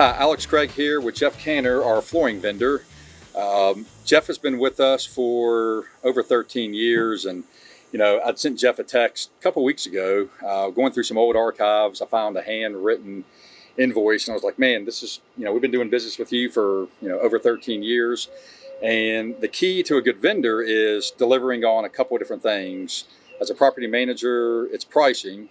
Hi, Alex Craig here with Jeff Cantor, our flooring vendor. Jeff has been with us for over 13 years, and I'd sent Jeff a text a couple weeks ago, going through some old archives. I found a handwritten invoice, and I was like, "Man, this is we've been doing business with you for over 13 years." And the key to a good vendor is delivering on a couple of different things. As a property manager, it's pricing.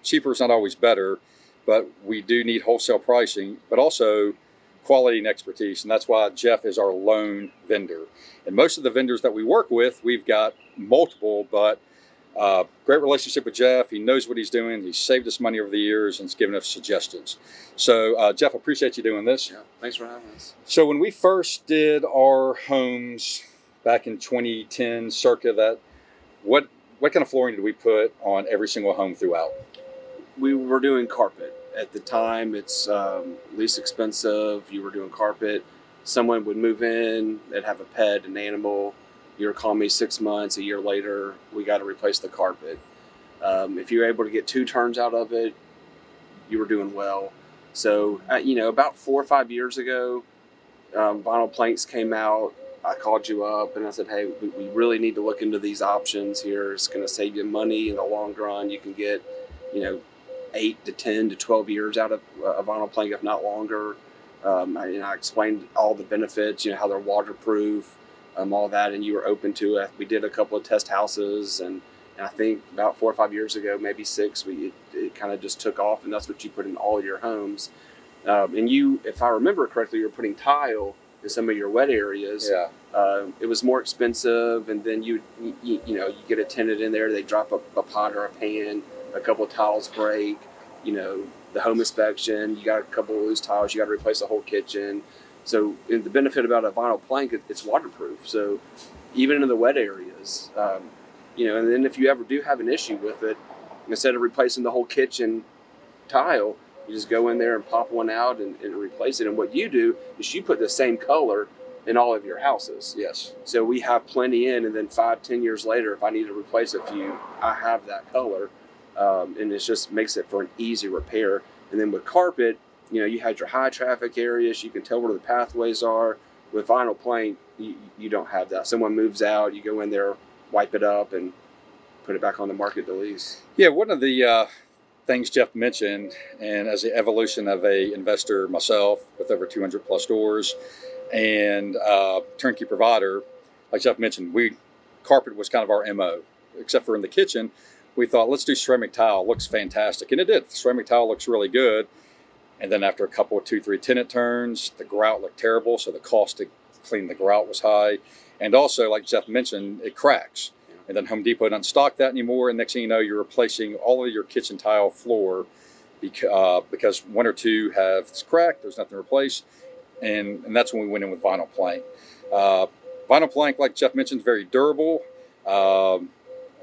Cheaper is not always better, but we do need wholesale pricing, but also quality and expertise. And that's why Jeff is our lone vendor. And most of the vendors that we work with, we've got multiple, but great relationship with Jeff. He knows what he's doing. He's saved us money over the years and has given us suggestions. So Jeff, I appreciate you doing this. Yeah, thanks for having us. So when we first did our homes back in 2010, circa that, what kind of flooring did we put on every single home throughout? We were doing carpet. At the time, it's least expensive. You were doing carpet. Someone would move in, they'd have a pet, an animal. You were calling me 6 months, a year later, we got to replace the carpet. If you were able to get 2 turns out of it, you were doing well. So, about 4 or 5 years ago, vinyl planks came out. I called you up and I said, hey, we really need to look into these options here. It's going to save you money in the long run. You can get, 8 to 10 to 12 years out of a vinyl plank, if not longer. I explained all the benefits, how they're waterproof, all that, and you were open to it. We did a couple of test houses, and I think about 4 or 5 years ago, maybe 6, it kind of just took off, and that's what you put in all your homes. And you, if I remember correctly, you were putting tile in some of your wet areas. Yeah. It was more expensive, and then you get a tenant in there, they drop a pot or a pan, a couple of tiles break, the home inspection, you got a couple of loose tiles, you got to replace the whole kitchen. So the benefit about a vinyl plank, it's waterproof. So even in the wet areas, and then if you ever do have an issue with it, instead of replacing the whole kitchen tile, you just go in there and pop one out and replace it. And what you do is you put the same color in all of your houses. Yes. So we have plenty in, and then 5-10 years later, if I need to replace a few, I have that color. And it just makes it for an easy repair. And then with carpet, you had your high traffic areas, you can tell where the pathways are. With vinyl plank, you don't have that. Someone moves out, you go in there, wipe it up, and put it back on the market to lease. Yeah, one of the things Jeff mentioned, and as the evolution of a investor myself with over 200 plus stores and turnkey provider, like Jeff mentioned, carpet was kind of our MO, except for in the kitchen. We thought, let's do ceramic tile. It looks fantastic. And it did. Ceramic tile looks really good. And then after a couple of 2-3 tenant turns, the grout looked terrible. So the cost to clean the grout was high. And also, like Jeff mentioned, it cracks. And then Home Depot doesn't stock that anymore. And next thing you know, you're replacing all of your kitchen tile floor because 1 or 2 have cracked. There's nothing to replace. And that's when we went in with vinyl plank. Vinyl plank, like Jeff mentioned, is very durable.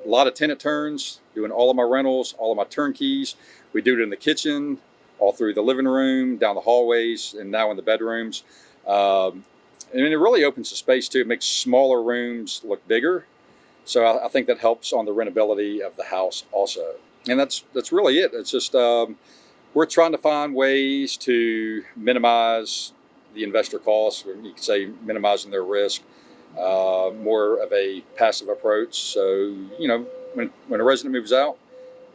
A lot of tenant turns, doing all of my rentals, all of my turnkeys. We do it in the kitchen, all through the living room, down the hallways, and now in the bedrooms. And it really opens the space too. It makes smaller rooms look bigger. So I think that helps on the rentability of the house also. And that's really it. It's just we're trying to find ways to minimize the investor costs, or you could say minimizing their risk. More of a passive approach. So, when a resident moves out,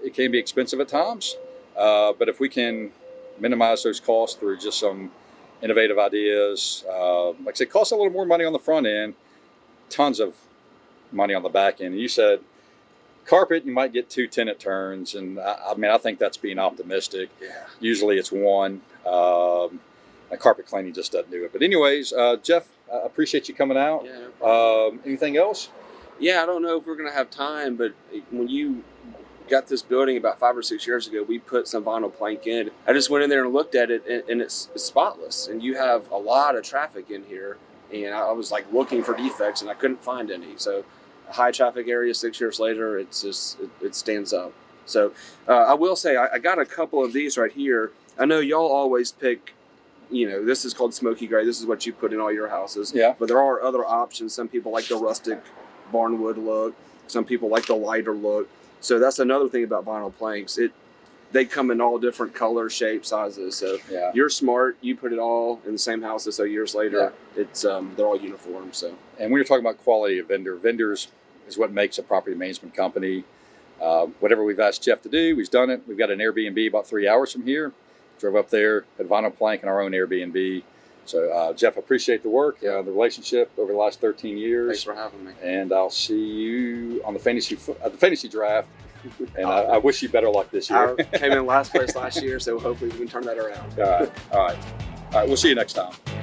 it can be expensive at times. But if we can minimize those costs through just some innovative ideas, like I said, it costs a little more money on the front end, tons of money on the back end. And you said carpet, you might get 2 tenant turns. And I think that's being optimistic. Yeah. Usually it's 1. Carpet cleaning just doesn't do it. But anyways, Jeff, I appreciate you coming out. Yeah, no problem. Anything else? Yeah, I don't know if we're going to have time, but when you got this building about 5 or 6 years ago, we put some vinyl plank in. I just went in there and looked at it, and it's spotless. And you have a lot of traffic in here, and I was like looking for defects, and I couldn't find any. So a high traffic area 6 years later, it stands up. So I will say I got a couple of these right here. I know y'all always pick, this is called smoky gray. This is what you put in all your houses. Yeah. But there are other options. Some people like the rustic barnwood look. Some people like the lighter look. So that's another thing about vinyl planks. they come in all different colors, shapes, sizes. So Yeah. you're smart. You put it all in the same houses. So years later, it's they're all uniform. So And when you're talking about quality of vendors is what makes a property management company. Whatever we've asked Jeff to do, he's done it. We've got an Airbnb about 3 hours from here. Drove up there, had vinyl plank in our own Airbnb. So Jeff, appreciate the work, the relationship over the last 13 years. thanks for having me. And I'll see you on the fantasy draft. And I wish you better luck this year. I came in last place last year, so hopefully we can turn that around. All right. We'll see you next time.